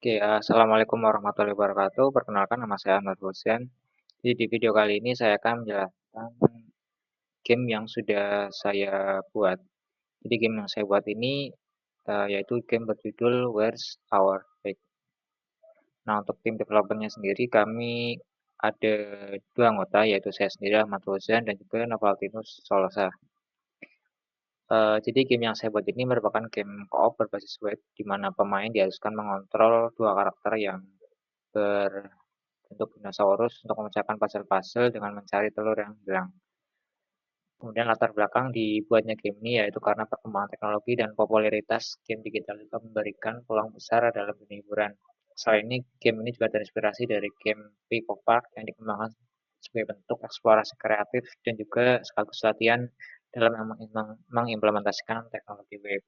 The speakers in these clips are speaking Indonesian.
Oke, assalamualaikum warahmatullahi wabarakatuh. Perkenalkan nama saya Anwar Hussein. Jadi di video kali ini saya akan menjelaskan game yang sudah saya buat. Jadi game yang saya buat ini yaitu game berjudul Where's Our Bag. Nah, untuk tim developernya sendiri kami ada dua anggota, yaitu saya sendiri Ahmad Hussein dan juga Novaltinus Solosa. Jadi game yang saya buat ini merupakan game co-op berbasis web, di mana pemain diharuskan mengontrol dua karakter yang berbentuk dinosaurus untuk memecahkan puzzle-puzzle dengan mencari telur yang hilang. Kemudian latar belakang dibuatnya game ini yaitu karena perkembangan teknologi dan popularitas game digital itu memberikan peluang besar dalam dunia hiburan. Selain ini, game ini juga terinspirasi dari game Pico Park yang dikembangkan sebagai bentuk eksplorasi kreatif dan juga sekaligus latihan dalam mengimplementasikan teknologi web.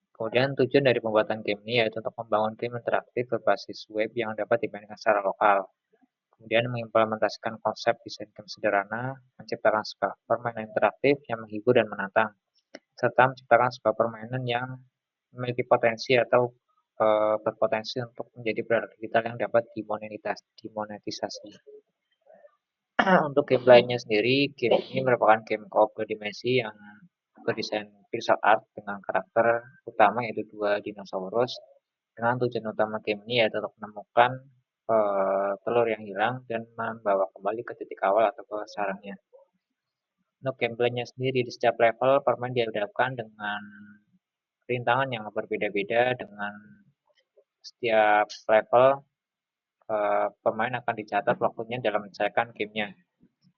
Kemudian tujuan dari pembuatan game ini yaitu untuk membangun game interaktif berbasis web yang dapat dimainkan secara lokal. Kemudian mengimplementasikan konsep desain game sederhana, menciptakan sebuah permainan interaktif yang menghibur dan menantang, serta menciptakan sebuah permainan yang memiliki potensi atau berpotensi untuk menjadi produk digital yang dapat dimonetisasi. Untuk gameplaynya sendiri, game ini merupakan game co-op berdimensi yang berdesain pixel art dengan karakter utama yaitu dua dinosaurus. Dengan tujuan utama game ini yaitu untuk menemukan telur yang hilang dan membawa kembali ke titik awal atau ke sarangnya. Untuk gameplaynya sendiri di setiap level permain dihadapkan dengan rintangan yang berbeda-beda. Dengan setiap level pemain akan dicatat waktunya dalam menyelesaikan gamenya.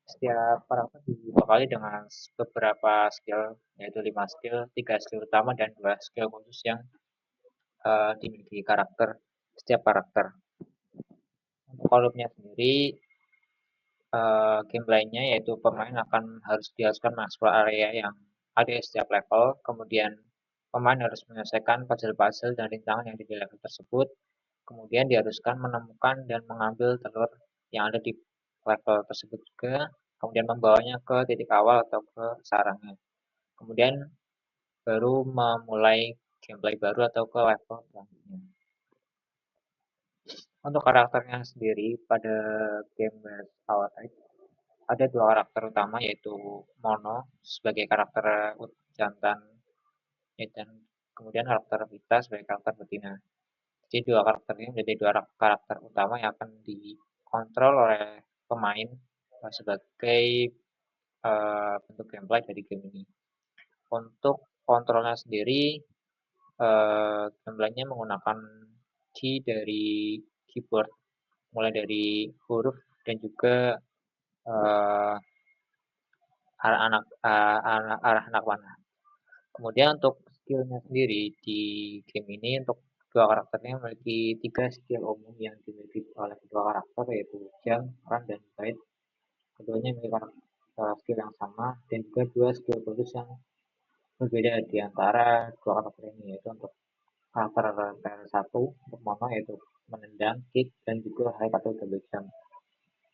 Setiap karakter dibekali dengan beberapa skill, yaitu 5 skill, 3 skill utama dan 2 skill khusus yang dimiliki setiap karakter. Untuk kolomnya sendiri, gameplaynya yaitu pemain harus diharuskan mengeksplor area yang ada di setiap level, kemudian pemain harus menyelesaikan puzzle-puzzle dan rintangan yang ada di level tersebut, kemudian diharuskan menemukan dan mengambil telur yang ada di level tersebut juga, kemudian membawanya ke titik awal atau ke sarangnya. Kemudian baru memulai gameplay baru atau ke level selanjutnya. Untuk karakternya sendiri pada game Our Type ada dua karakter utama yaitu Mono sebagai karakter jantan dan kemudian karakter Vita sebagai karakter betina. Jadi dua karakter ini menjadi dua karakter utama yang akan dikontrol oleh pemain sebagai bentuk gameplay dari game ini. Untuk kontrolnya sendiri, gameplaynya menggunakan key dari keyboard, mulai dari huruf dan juga uh, arah anak panah. Kemudian untuk skillnya sendiri di game ini untuk dua karakternya memiliki 3 skill umum yang dimiliki oleh kedua karakter yaitu jump, run, dan bite. Keduanya memiliki skill yang sama dan juga 2 skill khusus yang berbeda di antara dua karakter ini yaitu untuk karakter player 1 untuk mono yaitu menendang, kick, dan juga high atau double jump.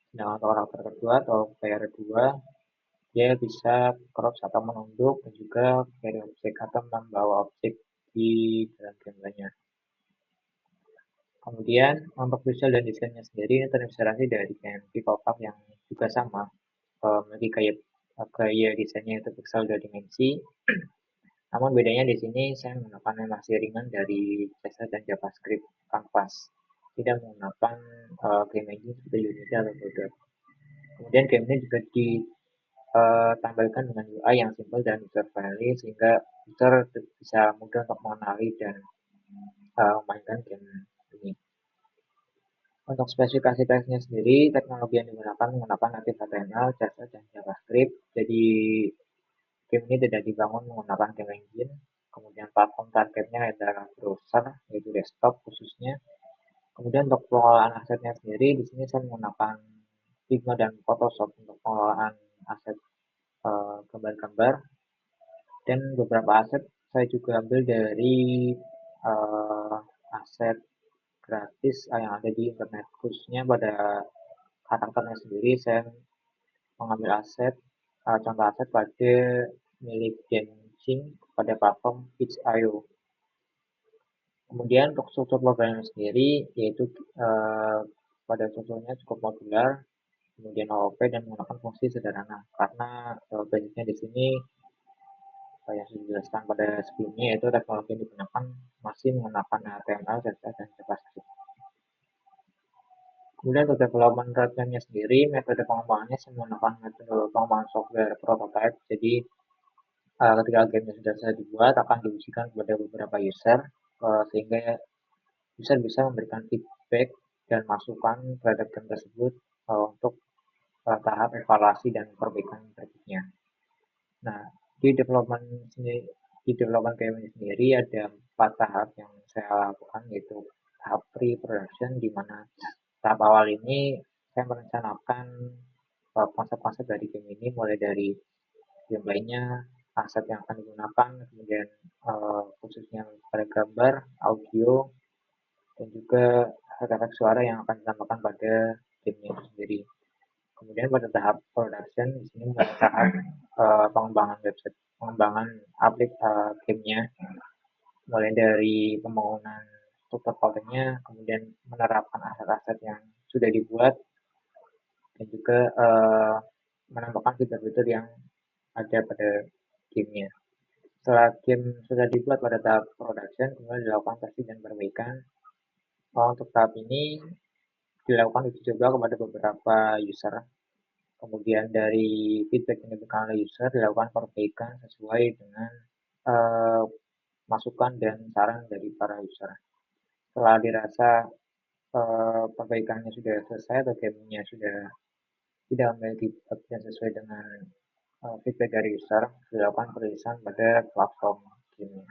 Sedangkan untuk karakter kedua atau player 2 dia bisa cross atau menunduk dan juga carry objek atau membawa objek di dalam gameplaynya. Kemudian untuk visual dan desainnya sendiri ini terinspirasi dari game Picopap yang juga sama memiliki gaya desainnya itu pixel 2 dimensi. Namun bedanya di sini saya menggunakan animasi ringan dari CSS dan JavaScript Canvas, tidak menggunakan game engine seperti Unity atau Godot. Kemudian game ini juga tampilkan dengan UI yang simple dan user friendly sehingga user bisa mudah untuk mengenali dan memainkan game ini. Untuk spesifikasi teksnya sendiri, teknologi yang digunakan menggunakan native HTML, CSS, dan JavaScript. Jadi game ini tidak dibangun menggunakan game engine. Kemudian platform targetnya adalah browser, yaitu desktop khususnya. Kemudian untuk pengelolaan asetnya sendiri, di sini saya menggunakan Figma dan Photoshop untuk pengelolaan aset gambar-gambar. Dan beberapa aset saya juga ambil dari aset gratis yang ada di internet. Khususnya pada karakternya sendiri, saya mengambil contoh aset pada milik Genshin pada platform Itch.io. Kemudian untuk struktur programnya sendiri, yaitu pada strukturnya cukup modular, kemudian OOP dan menggunakan fungsi sederhana. Karena basicnya di sini yang sudah dijelaskan pada sebelumnya, yaitu teknologi yang digunakan masih menggunakan HTML, CSS, dan JavaScript. Kemudian untuk development roadmap-nya sendiri, metode pengembangannya menggunakan metode pengembangan software prototype. Jadi ketika gamenya sudah selesai dibuat, akan diujikan kepada beberapa user, sehingga user bisa memberikan feedback dan masukan terhadap game tersebut untuk tahap evaluasi dan perbaikan berikutnya. Nah, di development sendiri, di development game ini sendiri ada 4 tahap yang saya lakukan, yaitu tahap pre-production, di mana tahap awal ini saya merencanakan konsep-konsep dari game ini, mulai dari gameplaynya, aset yang akan digunakan, kemudian khususnya pada gambar, audio, dan juga efek suara yang akan ditambahkan pada game itu sendiri. Kemudian pada tahap production, di sini pada tahap pengembangan website, pengembangan gamenya, mulai dari pembangunan struktur kodenya, kemudian menerapkan aset-aset yang sudah dibuat, dan juga menambahkan fitur-fitur yang ada pada gamenya. Setelah game sudah dibuat pada tahap production, kemudian dilakukan testing dan perbaikan. Untuk tahap ini dilakukan uji coba kepada beberapa user. Kemudian dari feedback yang diberikan oleh user dilakukan perbaikan sesuai dengan uh, masukan dan saran dari para user. Setelah dirasa perbaikannya sudah selesai atau gamenya sudah tidak memiliki bug yang sesuai dengan feedback dari user, dilakukan perilisan pada platform game.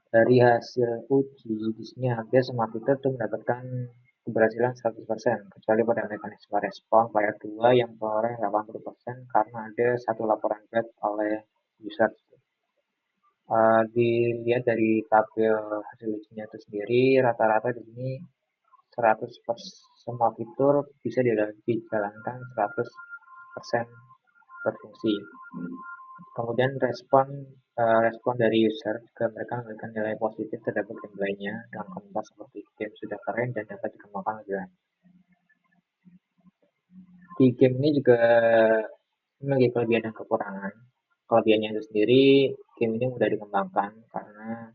Dari hasil uji, di sini hampir semua fitur itu mendapatkan keberhasilan 100%, kecuali pada mekanisme respon player 2 yang memperoleh 80% karena ada satu laporan bug oleh user. Dilihat dari tabel hasil ujinya itu sendiri, rata-rata di sini 100% semua fitur bisa dijalankan 100% berfungsi. Kemudian respon dari user jika mereka memberikan nilai positif terhadap gameplaynya dengan komentar seperti game sudah keren dan dapat dikembangkan lebih lanjut. Di game ini juga memiliki kelebihan dan kekurangan. Kelebihannya itu sendiri, game ini mudah dikembangkan karena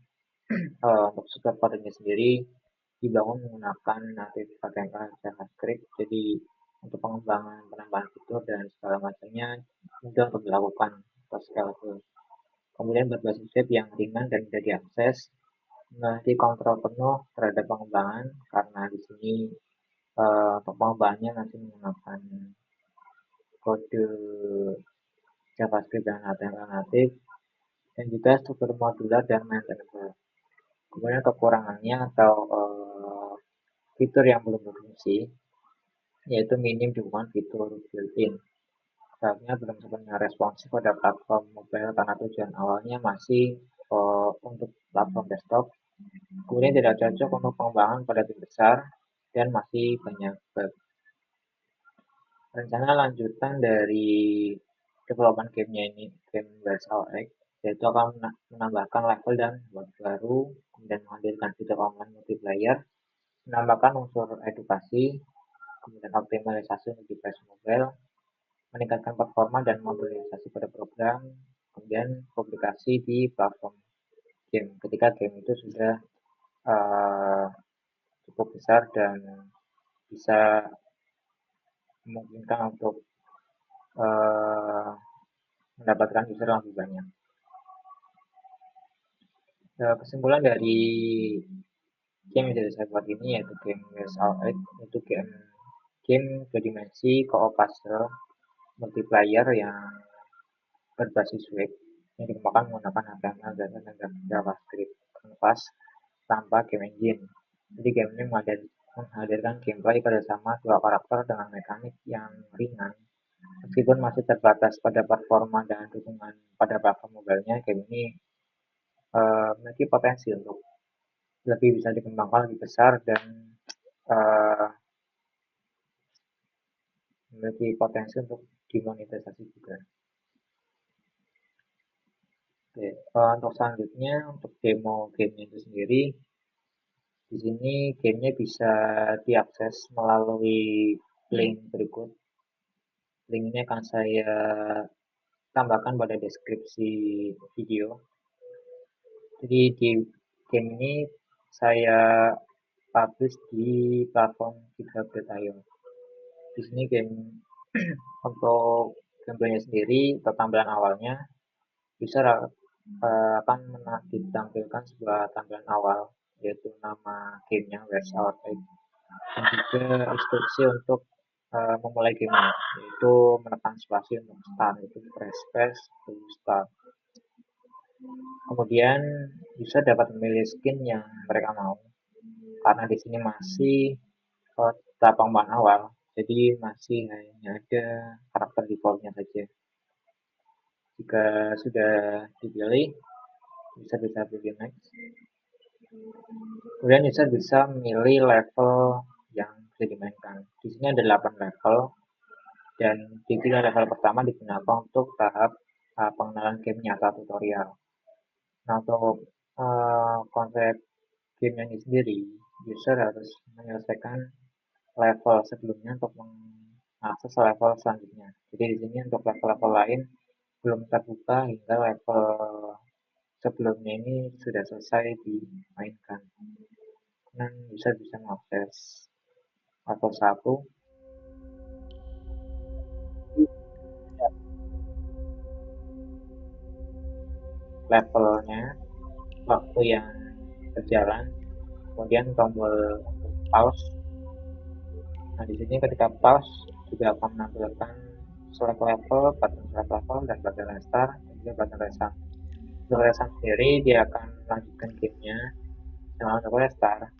untuk struktur kodenya sendiri dibangun menggunakan native HTML dan JavaScript. Jadi untuk pengembangan penambahan fitur dan segala macamnya mudah untuk dilakukan atau scalable. Kemudian berbasis web yang ringan dan mudah diakses, memiliki kontrol penuh terhadap pengembangan karena di sini untuk pengembangannya nanti menggunakan kode JavaScript dan HTML native, dan juga struktur modular dan maintainable. Kemudian kekurangannya atau fitur yang belum berfungsi, yaitu minim dukungan fitur built-in. Saatnya belum sepenuhnya responsif pada platform mobile karena tujuan awalnya masih untuk platform desktop. Kemudian tidak cocok untuk pengembangan pada tim besar dan masih banyak bug. Rencana lanjutan dari development gamenya ini, game Versa X, yaitu akan menambahkan level dan world baru, kemudian menghadirkan fitur online multiplayer, menambahkan unsur edukasi, kemudian optimalisasi untuk device mobile, meningkatkan performa dan mobilisasi pada program, kemudian publikasi di platform game ketika game itu sudah uh, cukup besar dan bisa memungkinkan untuk uh, mendapatkan user yang lebih banyak. Kesimpulan dari game yang saya buat ini yaitu game West Out, itu game berdimensi co-op puzzle multiplayer yang berbasis web yang dikembangkan menggunakan HTML dan JavaScript Canvas tanpa game engine. Jadi game ini menghadirkan gameplay kerjasama dua karakter dengan mekanik yang ringan. Meskipun masih terbatas pada performa dan dukungan pada platform mobile-nya, game ini memiliki potensi untuk lebih bisa dikembangkan lebih besar dan uh, memiliki potensi untuk dimonetisasi juga. Oke, untuk selanjutnya untuk demo gamenya itu sendiri, di sini gamenya bisa diakses melalui link berikut. Link ini akan saya tambahkan pada deskripsi video. Jadi di game ini saya publish di platform GitHub.io. Di sini game untuk gameplaynya sendiri atau tampilan awalnya user akan ditampilkan sebuah tampilan awal, yaitu nama gamenya Where's Our Egg, dan juga instruksi untuk memulai gamenya, yaitu menekan spasi untuk start, itu press space to start. Kemudian user dapat memilih skin yang mereka mau, karena di sini masih tahap pengembangan awal, jadi masih hanya ada karakter defaultnya saja. Jika sudah dipilih, user bisa pilih next. Kemudian user bisa memilih level yang bisa dimainkan. Di sini ada 8 level, dan di level pertama digunakan untuk tahap pengenalan game nyata tutorial. Nah, untuk konsep game ini sendiri, user harus menyelesaikan level sebelumnya untuk mengakses level selanjutnya. Jadi di sini untuk level-level lain belum terbuka hingga level sebelumnya ini sudah selesai dimainkan. Dan user bisa mengakses level 1 levelnya, waktu yang berjalan, kemudian tombol pause. Nah, di sini ketika pause juga akan menampilkan select level, button select level, dan button restart, dan juga button restart. Untuk restart sendiri, dia akan melanjutkan gamenya. Dengan untuk restart,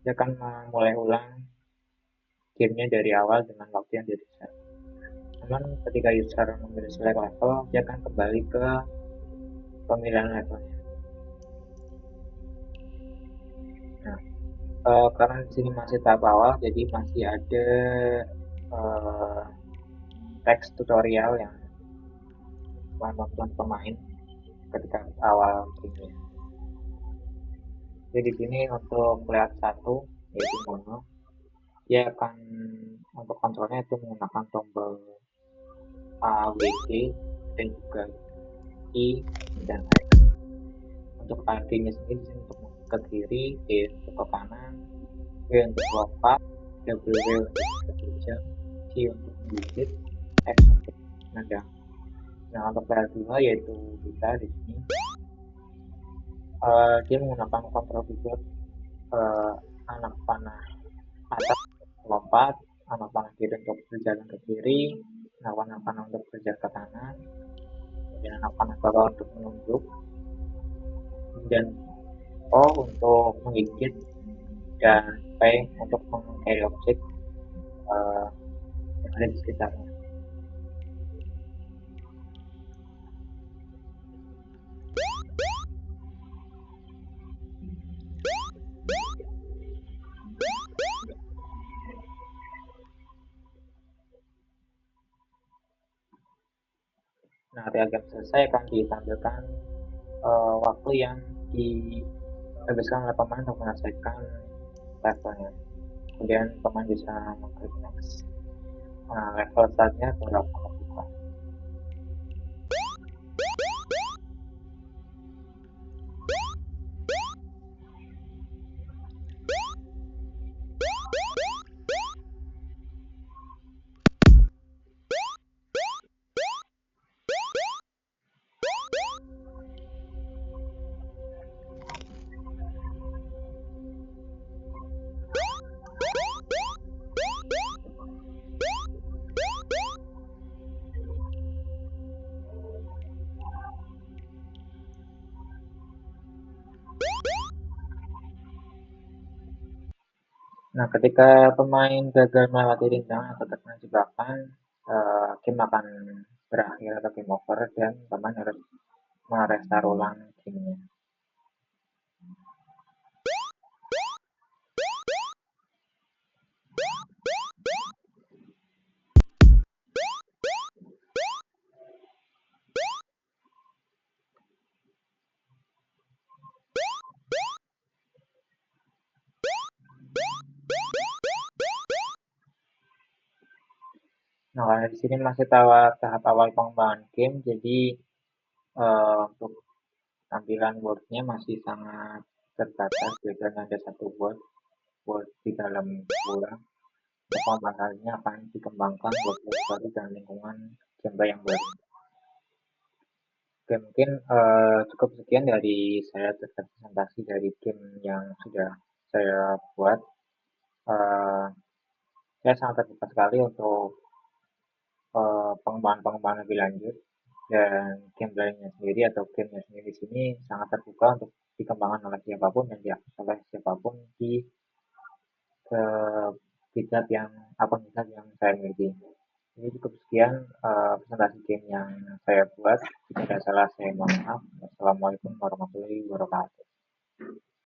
dia akan memulai ulang gamenya dari awal dengan waktu yang dia set. Namun ketika user memilih select level, dia akan kembali ke pemilihan levelnya. Nah, karena di sini masih tahap awal, jadi masih ada teks tutorial yang menonton pemain ketika awal gamenya. Jadi di sini untuk melihat satu, yaitu mono, dia akan untuk kontrolnya itu menggunakan tombol A, W, D, dan juga I dan X. Untuk artinya sendiri di sini untuk ke kiri, D untuk ke kanan, W untuk lompat, W untuk berjam, Q untuk menggigit, X untuk menendang. Nah, untuk level 2 yaitu kita di sini dia menggunakan kontrol keyboard anak panah atas lompat, anak panah kiri untuk berjalan ke kiri, anak panah untuk berjalan ke kanan, kemudian anak panah bawah untuk menunjuk, dan O untuk menggigit, dan P untuk meng-carry objek yang ada di sekitarnya. Nah, ketika game selesai akan ditampilkan waktu yang dihabiskan oleh pemain untuk menyelesaikan levelnya. Kemudian pemain bisa mengklik next. Nah, level selanjutnya baru akan terbuka. Nah, ketika pemain gagal melewati rintangan atau terkena jebakan, game akan berakhir atau game over, dan pemain harus merestart ulang gamenya. Nah, karena di sini masih tahap awal pengembangan game, jadi untuk tampilan boardnya masih sangat terbatas. Biasanya ada satu board di dalam gua. Pemasarannya akan dikembangkan buat baru dan lingkungan gameplay yang baru. Oke, mungkin cukup sekian dari saya terkait presentasi dari game yang sudah saya buat. Eh, saya sangat terbuka sekali untuk pengembangan-pengembangan lebih lanjut dan gameplaynya sendiri atau gamenya sendiri di sini sangat terbuka untuk dikembangkan oleh siapapun dan diakses oleh siapapun di GitHub yang akun GitHub yang saya miliki. Ini cukup sekian presentasi game yang saya buat. Jika ada salah saya mohon maaf. Wassalamualaikum warahmatullahi wabarakatuh.